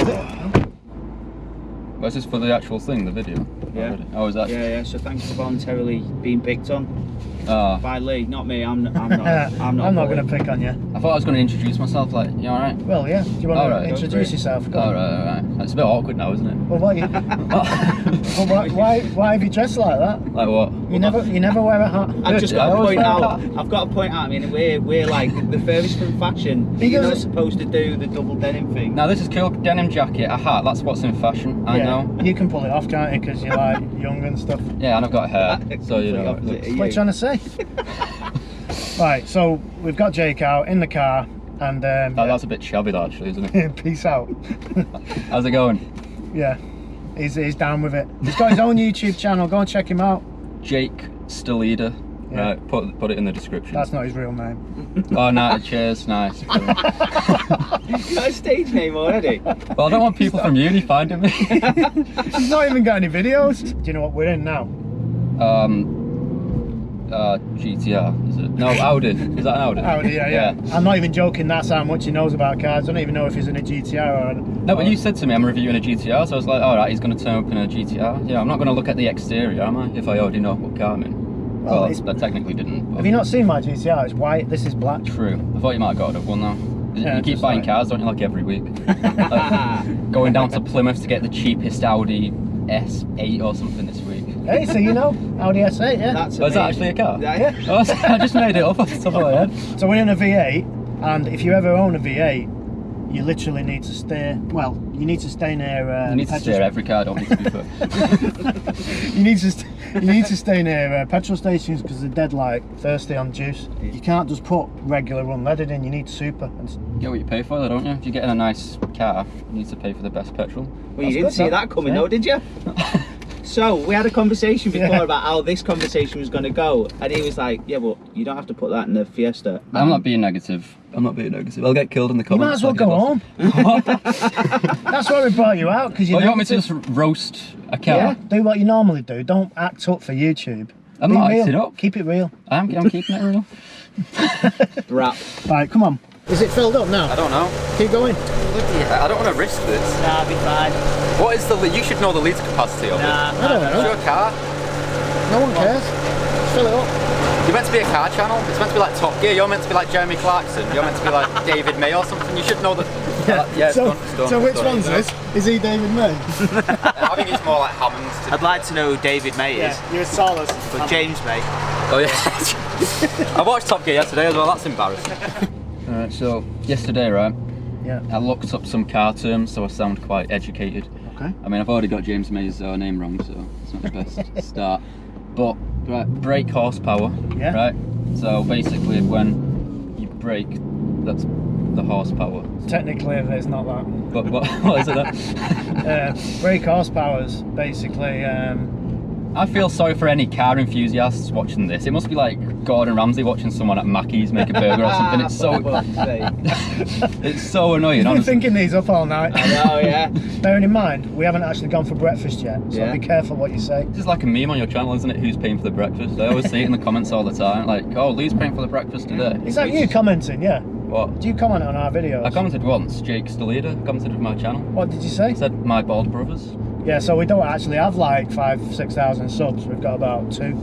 Is it? Was this for the actual thing, the video? Yeah. Already? Oh, is that? Yeah. So thanks for voluntarily being picked on by Lee, not me. I'm not. I'm not going to pick on you. I thought I was going to introduce myself. Like, you all right? Well, yeah. Do you want to introduce yourself? All right. It's a bit awkward now, isn't it? Well, what? Well, why have you dressed like that? Like what? You never wear a hat. I've just got to point out. I've got to point out. I mean, we're like the furthest from fashion. You're not supposed to do the double denim thing. Now this is cool. Denim jacket, a hat. That's what's in fashion. I know. You can pull it off, can't you? Because you're like young and stuff. Yeah, and I've got hair, so you know. What are you trying to say? Right, so we've got Jake out in the car, and that's a bit shabby, that, actually, isn't it? Peace out. How's it going? Yeah, he's down with it. He's got his own YouTube channel. Go and check him out. Jake Stallida. Yeah. Right, put it in the description. That's not his real name. Oh, no, cheers, nice. You got a stage name already? Well, I don't want people from uni finding me. He's not even got any videos. Do you know what we're in now? GTR, is it? No, Audi. Is that an Audi? Audi, yeah. I'm not even joking, that's how much he knows about cars. I don't even know if he's in a GTR or... No, but you said to me I'm reviewing a GTR, so I was like, alright, he's going to turn up in a GTR. Yeah, I'm not going to look at the exterior, am I? If I already know what car I'm in. Well, I technically didn't. But... Have you not seen my GTR? It's white, this is black. True. I thought you might have got one though. Yeah, you keep buying cars, don't you, like every week? Like, going down to Plymouth to get the cheapest Audi S8 or something this week. Hey, so you know, Audi S8, yeah? That's is that actually a car? Yeah. Oh, I just made it up off the top of my head. So we're in a V8, and if you ever own a V8, you literally need to stay, well, you need to stay near... you need to steer every car, don't need to be fair. you need to stay near petrol stations because they're dead like thirsty on juice. You can't just put regular unleaded in, you need super. You get what you pay for though, don't you? If you're getting a nice car, you need to pay for the best petrol. Well, you didn't see that coming though, did you? So, we had a conversation before about how this conversation was going to go, and he was like, yeah, but you don't have to put that in the Fiesta. I'm not being negative. I'll get killed in the comments. You might as well go home. That's why we brought you out, because you want me to just roast a car? Yeah, do what you normally do. Don't act up for YouTube. I'm not acting up. Keep it real. I'm keeping it real. Rap. Right, come on. Is it filled up now? I don't know. Keep going. I don't want to risk this. Nah, I'll be fine. What is you should know the litre capacity of it. I don't know. It's your car. No one cares. Just fill it up. You're meant to be a car channel. It's meant to be like Top Gear. You're meant to be like Jeremy Clarkson. You're meant to be like David May or something. You should know that. Yeah, so which one's this? Is he David May? I think he's more like Hammond. I'd like to know who David May is. Yeah, you're as tall as... But James May. Oh yeah. I watched Top Gear yesterday as well. That's embarrassing. Alright, so yesterday, right? Yeah. I looked up some car terms so I sound quite educated. Okay. I mean, I've already got James May's name wrong, so it's not the best start. But, right, brake horsepower, right? So basically when you brake, that's the horsepower. Technically, it's not that. But what is it then? Brake horsepower's basically... I feel sorry for any car enthusiasts watching this. It must be like Gordon Ramsay watching someone at Mackey's make a burger or something. It's so it's so annoying. You've been honestly. thinking these up all night. I know, yeah. Bearing in mind, we haven't actually gone for breakfast yet, so be careful what you say. This is like a meme on your channel, isn't it? Who's paying for the breakfast? I always see it in the comments all the time. Like, oh, Lee's paying for the breakfast today. Is that you commenting? Yeah. What? Do you comment on our videos? I commented once. Jake Stallida commented with my channel. What did you say? I said my bald brothers. Yeah, so we don't actually have like 5,000-6,000 subs. We've got about 2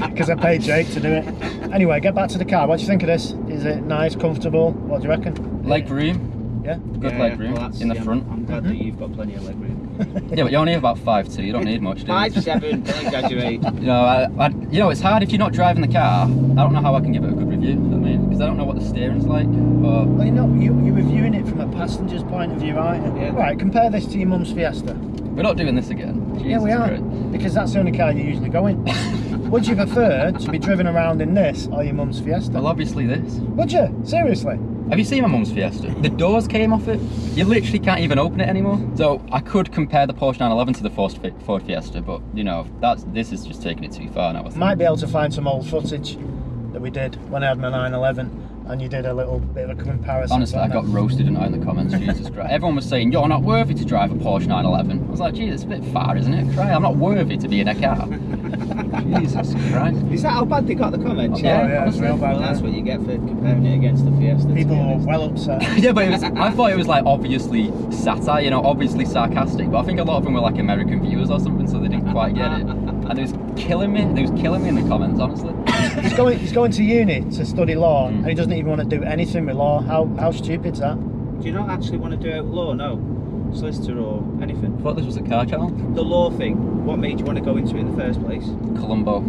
because I paid Jake to do it. Anyway, get back to the car. What do you think of this? Is it nice, comfortable? What do you reckon? Leg room. Yeah. Good leg room in the front. I'm glad that you've got plenty of leg room. Yeah, but you're only about 5'2". You don't need much, do you? 5'7", don't exaggerate. You know, it's hard if you're not driving the car. I don't know how I can give it a good review. I mean, because I don't know what the steering's like. Or... Well, you're reviewing it from a passenger's point of view, aren't you? Yeah. Right, compare this to your mum's Fiesta. We're not doing this again. Jesus, yeah, we are. Great. Because that's the only car you usually go in. Would you prefer to be driven around in this or your mum's Fiesta? Well, obviously this. Would you? Seriously? Have you seen my mum's Fiesta? The doors came off it. You literally can't even open it anymore. So I could compare the Porsche 911 to the Ford Fiesta, but you know, this is just taking it too far now. Might be able to find some old footage that we did when I had my 911. And you did a little bit of a comparison. Honestly, I got roasted in the comments. Jesus Christ! Everyone was saying you're not worthy to drive a Porsche 911. I was like, geez, it's a bit far, isn't it? I'm not worthy to be in a car. Jesus Christ. Is that how bad they got the comments? Yeah, it's real bad. Well, that's what you get for comparing it against the Fiesta. People are well upset. Yeah, but I thought it was like obviously satire, you know, obviously sarcastic. But I think a lot of them were like American viewers or something, so they didn't quite get it. And it was killing me. It was killing me in the comments, honestly. He's going to uni to study law, and he doesn't even want to do anything with law. How stupid's that? Do you not actually want to do out law? No, solicitor or anything. I thought this was a car channel. The law thing. What made you want to go into it in the first place? Columbo.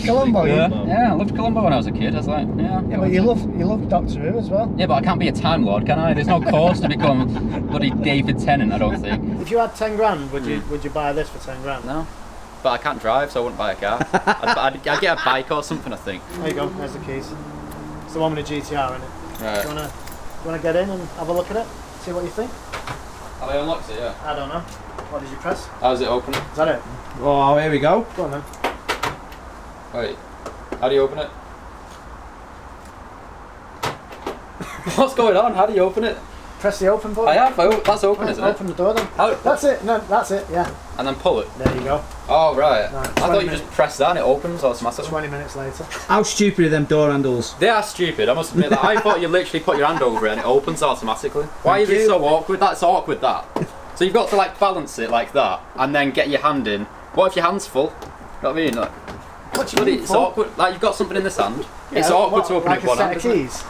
Columbo, Yeah, I loved Columbo when I was a kid. I was like, yeah. Yeah, but you love Doctor Who as well. Yeah, but I can't be a Time Lord, can I? There's no course to become bloody David Tennant, I don't think. If you had 10 grand, would you buy this for 10 grand? No. But I can't drive, so I wouldn't buy a car. I'd get a bike or something, I think. There you go, there's the keys. It's the one with a GTR in it. Right. Do you wanna get in and have a look at it? See what you think? Have I unlocked it, yeah? I don't know. What did you press? How's it open? Is that it? Oh, here we go. Go on then. Wait, how do you open it? What's going on? How do you open it? Press the open button. I have, that's open, isn't it? Open the door then. How? That's it, no, that's it, yeah. And then pull it? There you go. Oh, right. Right, I thought 20 you just press that and it opens automatically. 20 minutes later. How stupid are them door handles? They are stupid, I must admit that. I thought you literally put your hand over it and it opens automatically. Why is it so awkward? That's awkward, that. So you've got to like balance it like that and then get your hand in. What if your hand's full? You know what I mean? Like, What do you mean it's full? awkward. Like you've got something in this hand. Yeah, It's awkward what, to open like it with one a hand. set of isn't it? keys.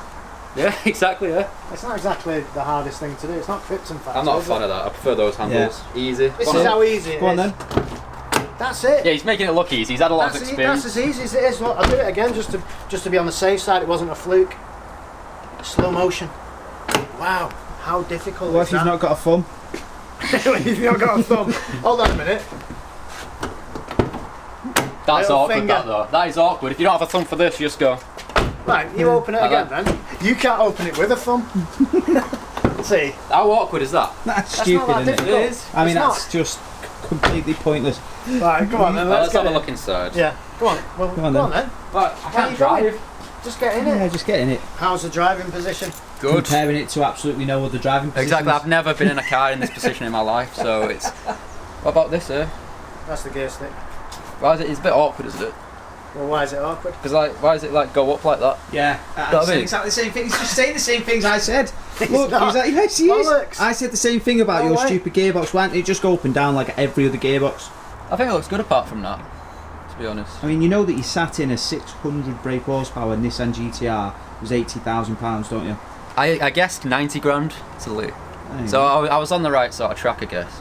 Yeah, exactly, yeah. It's not exactly the hardest thing to do. It's not Krypton factor. I'm not a is fan it? of that. I prefer those handles. Easy. This Go is on. how easy it is. Go on then. That's it. Yeah, he's making it look easy. He's had a lot of experience. That's as easy as it is. Look, I'll do it again just to be on the safe side. It wasn't a fluke. Slow motion. Wow, how difficult What is if you've that? not got a thumb? If you've not got a thumb. Hold on a minute. That's Little awkward, finger. that though. That is awkward. If you don't have a thumb for this, you just go. Right, you open it Like again then. You can't open it with a thumb. See? How awkward is that? That's That's stupid, not that isn't it? difficult. It is. I mean, It's that's just completely pointless. Right, come on then. Let's get have a it. look inside. Yeah, go on. Well, Go on go on then. But I Where can't you going? drive. Just get in Yeah, it. just getting it. How's the driving position? Good. Comparing it to absolutely no other driving positions. Exactly. I've never been in a car in this position in my life, so it's. What about this here? That's the gear stick. Why is it? It's a bit awkward, isn't it? Well, why is it awkward? Because like, why does it like go up like that? Yeah, Know what I I'm saying mean? exactly the same thing. He's just saying the same things I said. He's Look, not. he's like, yes, he is. Bollocks. I said the same thing about No your way. stupid gearbox. Why don't you just go up and down like every other gearbox? I think it looks good apart from that. To be honest. I mean, you know that you sat in a 600 brake horsepower Nissan GTR was £80,000, don't you? I guessed 90 grand to Lee. There you So go. I was on the right sort of track, I guess.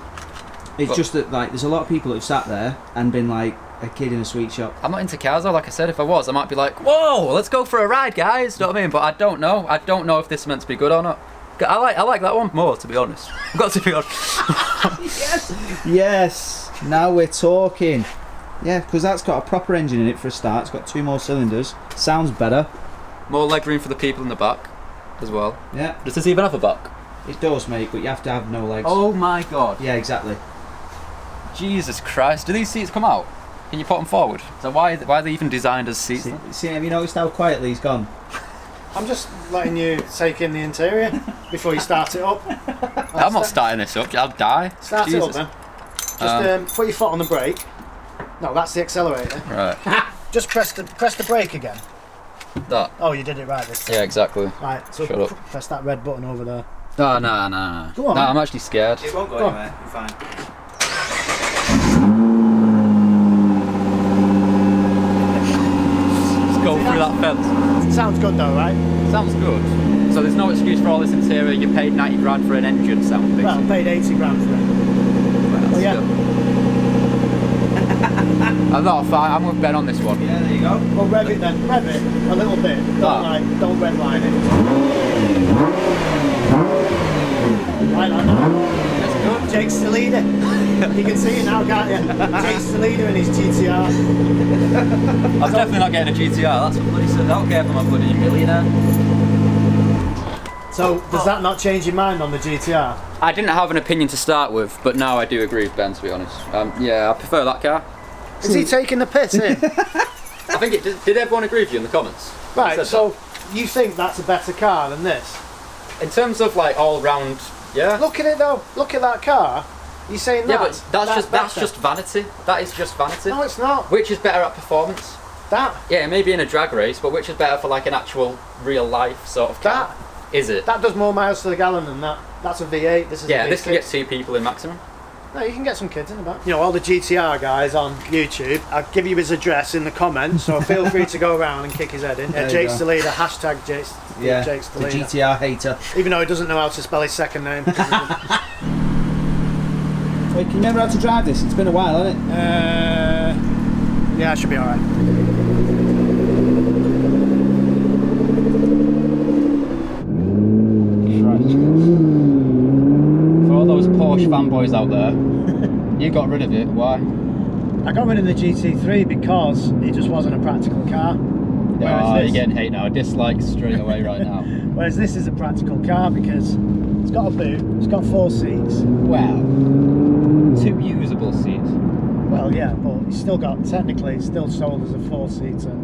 It's but- just that like there's a lot of people that have sat there and been like a kid in a sweet shop. I'm not into cars though, like I said. If I was, I might be like, whoa, let's go for a ride, guys. You know what I mean? But I don't know. I don't know if this is meant to be good or not. I like that one more, to be honest. I've got to be honest. Yes, now we're talking. Yeah, because that's got a proper engine in it for a start. It's got 2 more cylinders. Sounds better. More leg room for the people in the back as well. Yeah, Does this even have a back? it does, mate, but you have to have no legs. Oh my god. Yeah, exactly. Jesus Christ. Do these seats come out? Can you put them forward? So why are they even designed as seats? See, have you noticed how quietly he's gone? I'm just letting you take in the interior before you start it up. I'm not starting this up. I'll die. Start Jesus. it up then. Just put your foot on the brake. No, that's the accelerator. Right. Just press the brake again. That. Oh, you did it right this time. Yeah, exactly. Right, so Shut up. press that red button over there. No, no. Go on. No, I'm actually scared. It won't go Go on. anywhere. You're fine. Let's go through that fence. Sounds good though, right? Sounds good. So there's no excuse for all this interior. You paid 90 grand for an engine sound, Well, basically. paid 80 grand for it. Well, yeah. I'm not a fan. I'm with Ben on this one. Yeah, there you go. Well, rev it then. Rev it a little bit. Don't red line it. Right like that. That's good. Jake's the leader. You can see it now, can't you? Jake's the leader in his GTR. I'm definitely not getting a GTR. That's what bloody said. I don't care if I'm a bloody millionaire. So, does that not change your mind on the GTR? I didn't have an opinion to start with, but now I do agree with Ben, to be honest. Yeah, I prefer that car. Is he taking the piss here? I think it did everyone agree with you in the comments? Right, Said so you think that's a better car than this? that. In terms of like all round, yeah. Look at it though. Look at that car. You saying Yeah, that? but that's better. just vanity. That is just vanity. No, it's not. Which is better at performance? That. Yeah, maybe in a drag race, but which is better for like an actual real life sort of car? That. Is it? That does more miles to the gallon than that. That's a V8. This is a V6. This can get 2 people in maximum. No, you can get some kids in the back. You know, all the GTR guys on YouTube, I'll give you his address in the comments, so feel free to go around and kick his head in. Jake's the leader, hashtag Jake's, Jake's the leader. GTR hater. Even though he doesn't know how to spell his second name. Wait, can you remember how to drive this? It's been a while, hasn't it? Yeah, it should be alright. For all those Porsche fanboys out there, you got rid of it. Why? I got rid of the GT3 because it just wasn't a practical car. You're getting hate now. Dislike straight away right now. Whereas this is a practical car because it's got a boot, it's got 4 seats. Wow. 2 usable seats. Well, yeah, but it's still got, technically, it's still sold as a 4-seater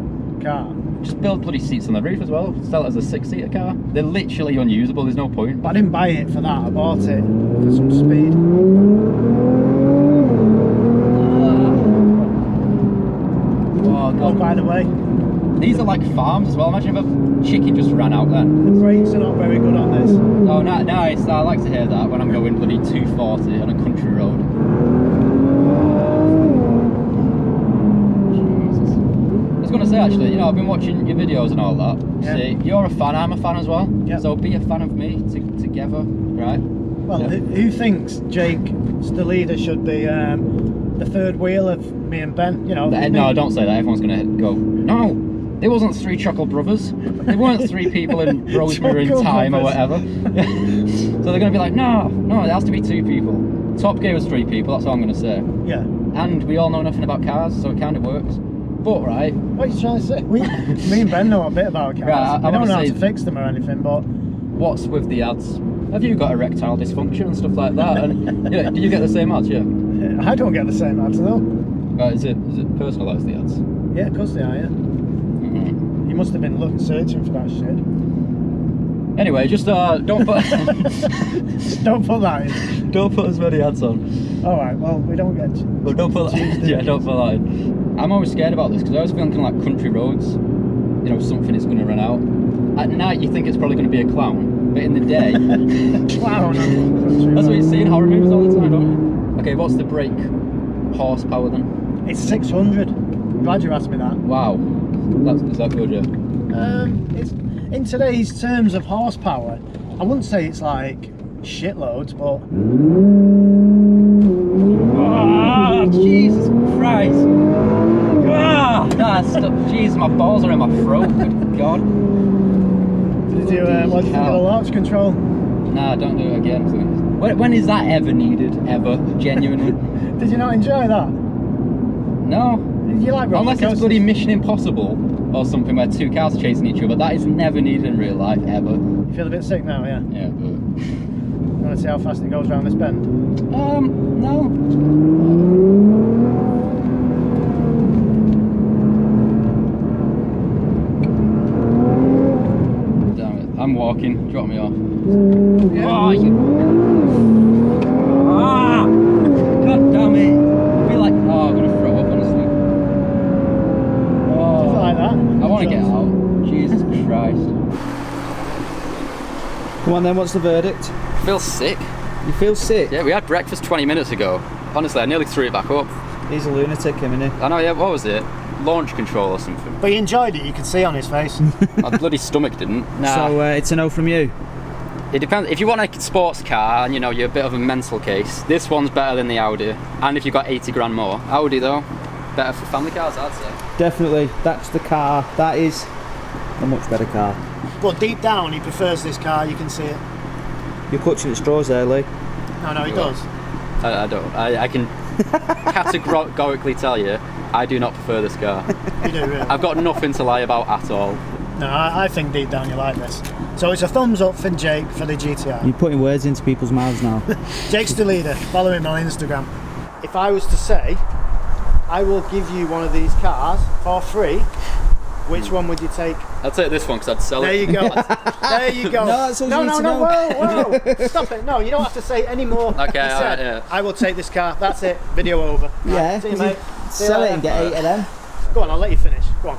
car. Just build bloody seats on the roof as well. Sell it as a 6-seater car. They're literally unusable. There's no point. But I didn't buy it for that. I bought it for some speed. Oh, God. Oh, by the way, These are like farms as well. Imagine if a chicken just ran out then. the brakes are not very good on this. Oh, nice. I like to hear that when I'm going bloody 240 on a country road. Jesus. I was going to say actually, you know, I've been watching your videos and all that. Yeah. See, you're a fan, I'm a fan as well. Yeah. So be a fan of me together, right? Well, Yeah. who thinks Jake, the leader, should be the third wheel of me and Ben? You know. No, don't say that. Everyone's going to go, no. There wasn't 3 Chuckle Brothers. There weren't 3 people in Rosemary in Chuckle Time or Brothers. whatever. So they're going to be like, no, it has to be 2 people. Top Gear was 3 people, that's all I'm going to say. Yeah. And we all know nothing about cars, so it kind of works. But, right. What are you trying to say? Me and Ben know a bit about cars. Right, I don't know how to fix them or anything, but... What's with the ads? Have you got erectile dysfunction and stuff like that? And yeah, do you get the same ads? Yeah. I don't get the same ads though. Right, is it personalised, the ads? Yeah, of course they are, yeah. Mm-hmm. You must have been searching for that shit. Anyway, just don't put Don't put that in. don't put as many ads on. Alright, well, we don't get... Well, don't put that. Yeah, don't put that in. I'm always scared about this because I always feel kind of like country roads. You know, something is going to run out. At night, you think it's probably going to be a clown, but in the day, Clown. that's what you see in horror movies all the time, don't you? Okay, what's the brake horsepower then? It's 600. I'm glad you asked me that. Wow, is that good? Yeah. It's in today's terms of horsepower. I wouldn't say it's like shitloads, but Oh, Jesus Christ! Stop! Jeez, my balls are in my throat. Good God! did you what did you think of the launch control? Nah, don't do it again, please. When is that ever needed? Ever? Genuinely? Did you not enjoy that? No. You like roller Unless it's coasters? bloody Mission Impossible or something where 2 cars are chasing each other. That is never needed in real life, ever. You feel a bit sick now, yeah? Yeah, but... You want to see how fast it goes around this bend? No. Damn it. I'm walking. Drop me off. Yeah. Oh, you... Ah! God damn it. I feel like... Oh, I'm going to throw up, honestly. Just like that. I want to get out. Jesus Christ. Come on then, what's the verdict? I feel sick. You feel sick? Yeah, we had breakfast 20 minutes ago. Honestly, I nearly threw it back up. He's a lunatic, isn't he? I know, yeah, what was it? Launch control or something. But he enjoyed it, you could see on his face. My bloody stomach didn't. Nah. So it's a no from you? It depends. If you want a sports car and you know you're a bit of a mental case, this one's better than the Audi. And if you've got 80 grand more, Audi though, better for family cars, I'd say. Definitely, that's the car. That is a much better car. But deep down, he prefers this car, you can see it. You're clutching at straws there, Lee. No, he does. I don't. I can categorically tell you, I do not prefer this car. You do, really. I've got nothing to lie about at all. No, I think deep down you like this. So it's a thumbs up for Jake for the GTR. You're putting words into people's mouths now. Jake's the leader. Follow him on Instagram. If I was to say, I will give you one of these cars for free, which one would you take? I'll take this one because I'd sell There it. you go. There you go. No, that's all you no, need no, to no, know. whoa. Stop it. No, you don't have to say any more. Okay, You alright, said, yeah. I will take this car. That's it. Video over. Yeah, Right, see you, 'cause mate. you See you sell it later. and get 8 of them. Go on, I'll let you finish. Go on.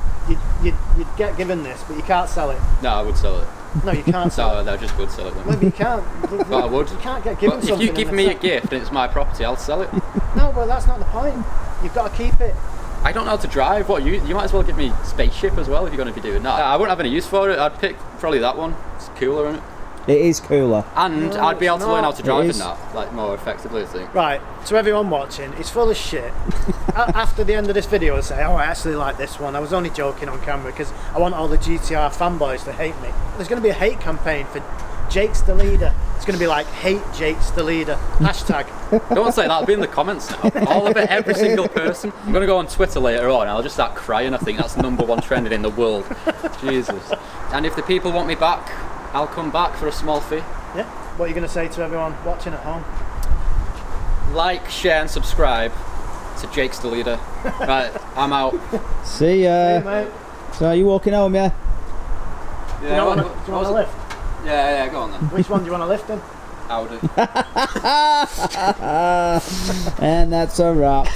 You'd get given this, but you can't sell it. No, I would sell it. No, you can't sell No, I just would sell it then. Well, you can't. But I would. You can't get given But if something. you give and me a accept- gift and it's my property, I'll sell it. No, well, that's not the point. You've got to keep it. I don't know how to drive. What, you might as well give me spaceship as well if you're going to be doing that. I wouldn't have any use for it. I'd pick probably that one. It's cooler, isn't it? It is cooler. And No, I'd be able it's to learn how not. to drive It in is. that, like more effectively, I think. Right, to everyone watching, it's full of shit. After the end of this video, I'll say, oh, I actually like this one. I was only joking on camera because I want all the GTR fanboys to hate me. There's going to be a hate campaign for Jake's the leader. It's going to be like, hate Jake's the leader. Hashtag. Don't say that, it'll be in the comments now. All of it, every single person. I'm going to go on Twitter later on and I'll just start crying. I think that's #1 trending in the world. Jesus. And if the people want me back, I'll come back for a small fee. Yeah. What are you going to say to everyone watching at home? Like, share and subscribe to Jake's the leader. Right, I'm out. See ya. See you, mate. So are you walking home, yeah? Do you want a lift? Yeah, go on then. Which one do you want to lift in? Audi. And that's a wrap.